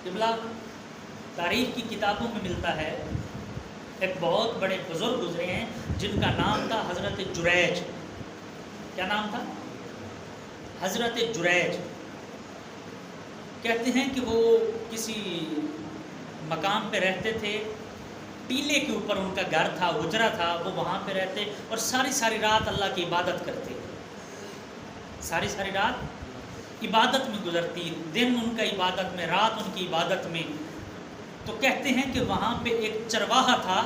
قبلہ تاریخ کی کتابوں میں ملتا ہے، ایک بہت بڑے بزرگ گزرے ہیں جن کا نام تھا حضرت جریج۔ کیا نام تھا؟ حضرت جریج۔ کہتے ہیں کہ وہ کسی مقام پہ رہتے تھے، ٹیلے کے اوپر ان کا گھر تھا، حجرہ تھا، وہ وہاں پہ رہتے اور ساری رات اللہ کی عبادت کرتے، ساری رات عبادت میں گزرتی، دن ان کا عبادت میں، رات ان کی عبادت میں۔ تو کہتے ہیں کہ وہاں پہ ایک چرواہا تھا،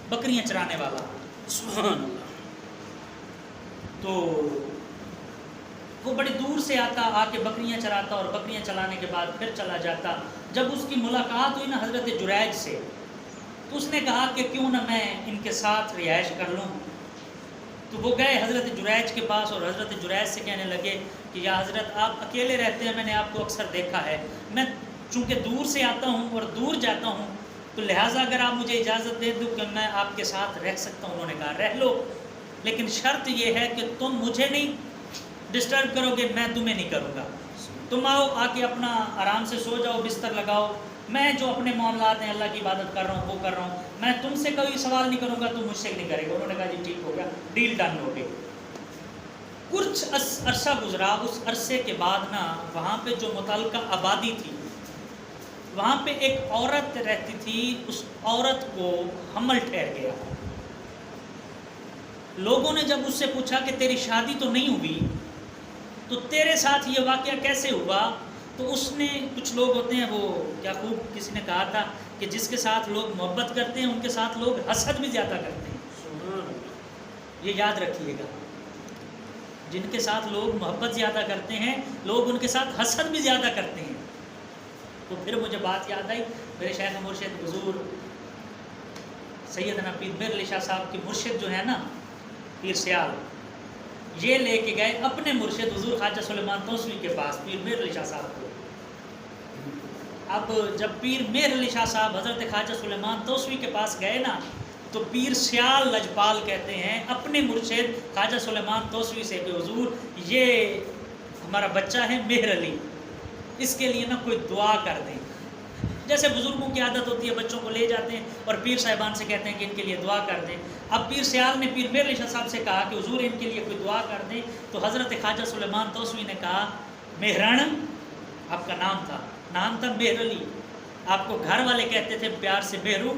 بکریاں چرانے والا، سبحان اللہ۔ تو وہ بڑی دور سے آتا، آ کے بکریاں چراتا اور بکریاں چلانے کے بعد پھر چلا جاتا۔ جب اس کی ملاقات ہوئی نا حضرت جریج سے، تو اس نے کہا کہ کیوں نہ میں ان کے ساتھ رہائش کر لوں۔ تو وہ گئے حضرت جریج کے پاس اور حضرت جریج سے کہنے لگے کہ یا حضرت آپ اکیلے رہتے ہیں، میں نے آپ کو اکثر دیکھا ہے، میں چونکہ دور سے آتا ہوں اور دور جاتا ہوں، تو لہٰذا اگر آپ مجھے اجازت دے دو کہ میں آپ کے ساتھ رہ سکتا ہوں۔ انہوں نے کہا رہ لو، لیکن شرط یہ ہے کہ تم مجھے نہیں ڈسٹرب کرو گے، میں تمہیں نہیں کروں گا۔ تم آؤ، آ کے اپنا آرام سے سو جاؤ، بستر لگاؤ، میں جو اپنے معاملات ہیں اللہ کی عبادت کر رہا ہوں وہ کر رہا ہوں، میں تم سے کوئی سوال نہیں کروں گا، تم مجھ سے نہیں کرے گا۔ انہوں نے کہا جی ٹھیک ہو گیا، ڈیل ڈن ہو گئی۔ کچھ عرصہ گزرا، اس عرصے کے بعد نا وہاں پہ جو متعلقہ آبادی تھی، وہاں پہ ایک عورت رہتی تھی، اس عورت کو حمل ٹھہر گیا۔ لوگوں نے جب اس سے پوچھا کہ تیری شادی تو نہیں ہوئی، تو تیرے ساتھ یہ واقعہ کیسے ہوا؟ تو اس نے، کچھ لوگ ہوتے ہیں وہ کیا خوب کسی نے کہا تھا کہ جس کے ساتھ لوگ محبت کرتے ہیں ان کے ساتھ لوگ حسد بھی زیادہ کرتے ہیں۔ یہ یاد رکھیے گا، جن کے ساتھ لوگ محبت زیادہ کرتے ہیں لوگ ان کے ساتھ حسد بھی زیادہ کرتے ہیں۔ تو پھر مجھے بات یاد آئی، میرے شیخ مرشد حضور سیدنا پیر میر علی شاہ صاحب کے مرشد جو ہے نا پیر سیال، یہ لے کے گئے اپنے مرشد حضور خواجہ سلیمان توسوی کے پاس پیر میر علی شاہ صاحب کو۔ اب جب پیر میر علی شاہ صاحب حضرت خواجہ سلیمان توسوی کے پاس گئے نا، تو پیر سیال لجپال کہتے ہیں اپنے مرشد خواجہ سلیمان توسوی سے کہ حضور یہ ہمارا بچہ ہے مہر علی، اس کے لیے نا کوئی دعا کر دیں۔ جیسے بزرگوں کی عادت ہوتی ہے، بچوں کو لے جاتے ہیں اور پیر صاحبان سے کہتے ہیں کہ ان کے لیے دعا کر دیں۔ اب پیر سیال نے پیر میر علی شاہ صاحب سے کہا کہ حضور ان کے لیے کوئی دعا کر دیں، تو حضرت خواجہ سلیمان توسوی نے کہا مہرن، آپ کا نام تھا مہر علی، آپ کو گھر والے کہتے تھے پیار سے مہرو،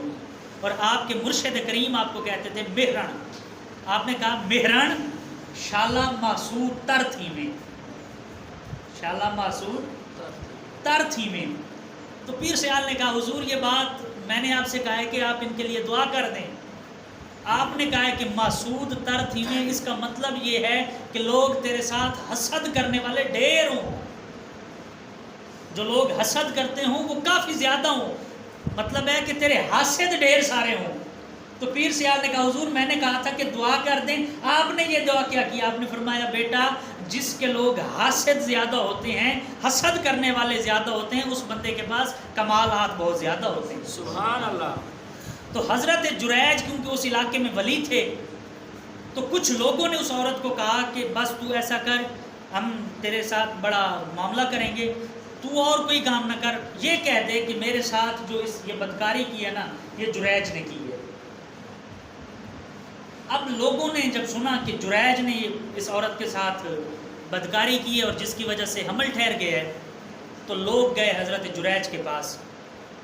اور آپ کے مرشد کریم آپ کو کہتے تھے مہرن۔ آپ نے کہا مہرن شالا محسود تر تھی میں، شالا محسود تر تھی میں۔ تو پیر سیال نے کہا حضور یہ بات میں نے آپ سے کہا ہے کہ آپ ان کے لیے دعا کر دیں، آپ نے کہا ہے کہ محسود تر تھی میں، اس کا مطلب یہ ہے کہ لوگ تیرے ساتھ حسد کرنے والے ڈھیر ہوں، جو لوگ حسد کرتے ہوں وہ کافی زیادہ ہوں، مطلب ہے کہ تیرے حاسد ڈھیر سارے ہوں۔ تو پیر سیال نے کہا حضور میں نے کہا تھا کہ دعا کر دیں، آپ نے یہ دعا کیا کی؟ آپ نے فرمایا بیٹا جس کے لوگ حاسد زیادہ ہوتے ہیں، حسد کرنے والے زیادہ ہوتے ہیں، اس بندے کے پاس کمالات بہت زیادہ ہوتے ہیں۔ سبحان اللہ۔ تو حضرت جریج کیونکہ اس علاقے میں ولی تھے، تو کچھ لوگوں نے اس عورت کو کہا کہ بس تو ایسا کر، ہم تیرے ساتھ بڑا معاملہ کریں گے، تو اور کوئی کام نہ کر، یہ کہہ دے کہ میرے ساتھ جو یہ بدکاری کی ہے نا یہ جریج نے کی ہے۔ اب لوگوں نے جب سنا کہ جریج نے اس عورت کے ساتھ بدکاری کی ہے اور جس کی وجہ سے حمل ٹھہر گیا ہے، تو لوگ گئے حضرت جریج کے پاس،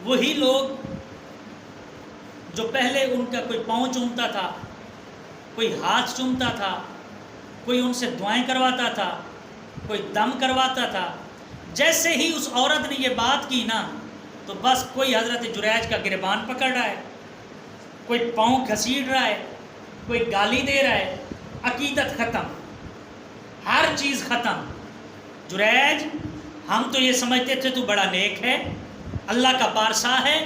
وہی لوگ جو پہلے ان کا کوئی پاؤں چومتا تھا، کوئی ہاتھ چومتا تھا، کوئی ان سے دعائیں کرواتا تھا، کوئی دم کرواتا تھا۔ جیسے ہی اس عورت نے یہ بات کی نا، تو بس کوئی حضرت جریج کا گریبان پکڑ رہا ہے، کوئی پاؤں گھسیٹ رہا ہے، کوئی گالی دے رہا ہے، عقیدت ختم، ہر چیز ختم۔ جریج ہم تو یہ سمجھتے تھے تو بڑا نیک ہے، اللہ کا پارسا ہے،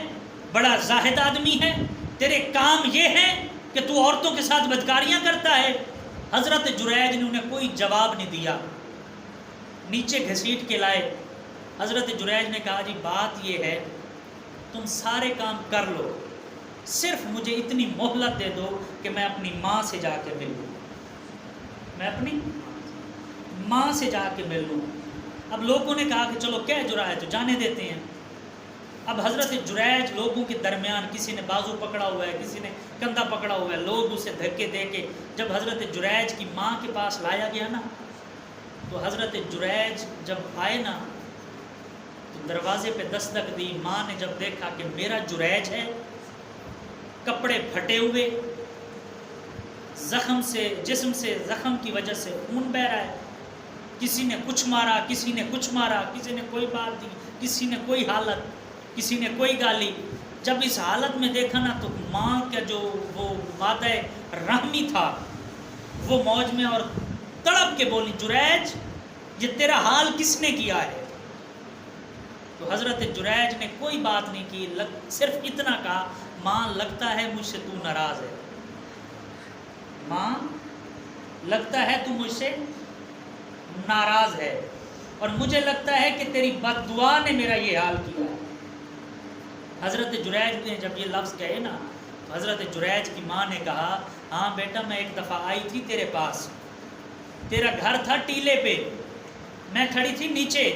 بڑا زاہد آدمی ہے، تیرے کام یہ ہیں کہ تو عورتوں کے ساتھ بدکاریاں کرتا ہے۔ حضرت جریج نے انہیں کوئی جواب نہیں دیا، نیچے گھسیٹ کے لائے۔ حضرت جریج نے کہا جی بات یہ ہے تم سارے کام کر لو، صرف مجھے اتنی مہلت دے دو کہ میں اپنی ماں سے جا کے مل لوں، میں اپنی ماں سے جا کے مل لوں۔ اب لوگوں نے کہا کہ چلو کہہ جو رہا ہے تو جانے دیتے ہیں۔ اب حضرت جریج لوگوں کے درمیان، کسی نے بازو پکڑا ہوا ہے، کسی نے کندھا پکڑا ہوا ہے، لوگ اسے دھکے دے کے جب حضرت جریج کی ماں کے پاس لایا گیا نا، تو حضرت جریج جب آئے نا تو دروازے پہ دستک دی. ماں نے جب دیکھا کہ میرا جریج ہے، کپڑے پھٹے ہوئے، زخم سے، جسم سے زخم کی وجہ سے خون بہہ رہا ہے، کسی نے کچھ مارا، کسی نے کچھ مارا، کسی نے کوئی بات دی، کسی نے کوئی حالت، کسی نے کوئی گالی. جب اس حالت میں دیکھا نا تو ماں کا جو وہ مادہ رحمی تھا وہ موج میں اور تڑپ کے بولی، جریج یہ تیرا حال کس نے کیا ہے؟ تو حضرت جریج نے کوئی بات نہیں کی، صرف اتنا کہا، ماں لگتا ہے مجھ سے تو ناراض ہے، ماں لگتا ہے تو مجھ سے ناراض ہے، اور مجھے لگتا ہے کہ تیری بد دعا نے میرا یہ حال کیا ہے. حضرت جریج نے جب یہ لفظ کہے نا تو حضرت جریج کی ماں نے کہا، ہاں بیٹا میں ایک دفعہ آئی تھی تیرے پاس، تیرا گھر تھا ٹیلے پہ، میں کھڑی تھی نیچے،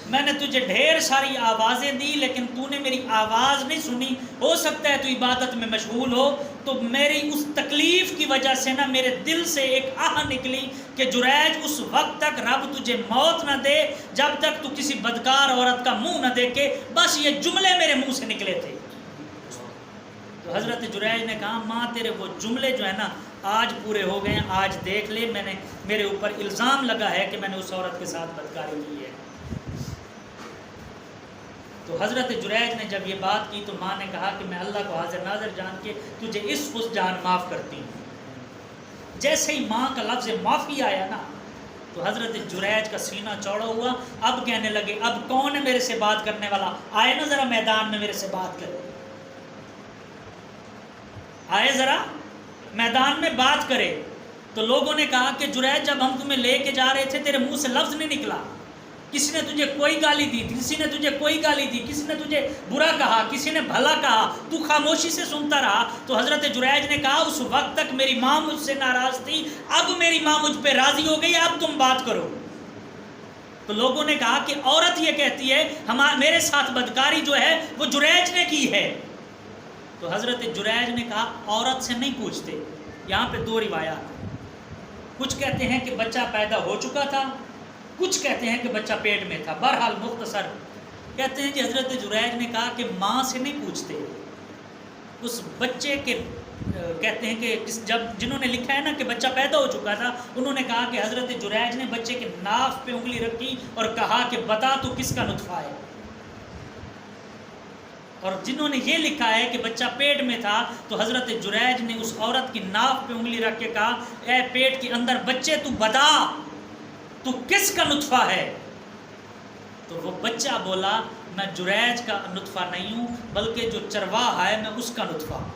میں نے تجھے ڈھیر ساری آوازیں دی لیکن تو نے میری آواز نہیں سنی. ہو سکتا ہے تو عبادت میں مشغول ہو. تو میری اس تکلیف کی وجہ سے نا میرے دل سے ایک آہ نکلی کہ جریج اس وقت تک رب تجھے موت نہ دے جب تک تو کسی بدکار عورت کا منہ نہ دیکھے. بس یہ جملے میرے منہ سے نکلے تھے. تو حضرت جریج نے کہا، ماں تیرے وہ جملے جو ہے نا آج پورے ہو گئے ہیں، آج دیکھ لے، میں نے میرے اوپر الزام لگا ہے کہ میں نے اس عورت کے ساتھ بدکاری کی ہے. تو حضرت جریج نے جب یہ بات کی تو ماں نے کہا کہ میں اللہ کو حاضر ناظر جان کے تجھے اس جان معاف کرتی ہوں. جیسے ہی ماں کا لفظ معافی آیا نا تو حضرت جریج کا سینہ چوڑا ہوا. اب کہنے لگے، اب کون ہے میرے سے بات کرنے والا؟ آئے نا ذرا میدان میں میرے سے بات کرے، آئے ذرا میدان میں بات کرے. تو لوگوں نے کہا کہ جریج جب ہم تمہیں لے کے جا رہے تھے تیرے منہ سے لفظ نہیں نکلا، کسی نے تجھے کوئی گالی دی، کسی نے تجھے کوئی گالی دی، کسی نے تجھے برا کہا، کسی نے بھلا کہا، تو خاموشی سے سنتا رہا. تو حضرت جریج نے کہا، اس وقت تک میری ماں مجھ سے ناراض تھی، اب میری ماں مجھ پہ راضی ہو گئی، اب تم بات کرو. تو لوگوں نے کہا کہ عورت یہ کہتی ہے میرے ساتھ بدکاری جو ہے وہ جریج نے کی ہے. تو حضرت جریج نے کہا، عورت سے نہیں پوچھتے. یہاں پہ دو روایات، کچھ کہتے ہیں کہ بچہ پیدا ہو چکا تھا، کچھ کہتے ہیں کہ بچہ پیٹ میں تھا. بہرحال مختصر کہتے ہیں کہ حضرت جریج نے کہا کہ ماں سے نہیں پوچھتے. اس بچے کے کہتے ہیں کہ جب جنہوں نے لکھا ہے نا کہ بچہ پیدا ہو چکا تھا، انہوں نے کہا کہ حضرت جریج نے بچے کے ناف پہ انگلی رکھی اور کہا کہ بتا تو کس کا نطفہ ہے. اور جنہوں نے یہ لکھا ہے کہ بچہ پیٹ میں تھا تو حضرت جریج نے اس عورت کی ناف پہ انگلی رکھ کے کہا، اے پیٹ کے اندر بچے تو بتا تو کس کا نطفہ ہے. تو وہ بچہ بولا، میں جریج کا نطفہ نہیں ہوں بلکہ جو چرواہ ہے میں اس کا نطفہ ہوں.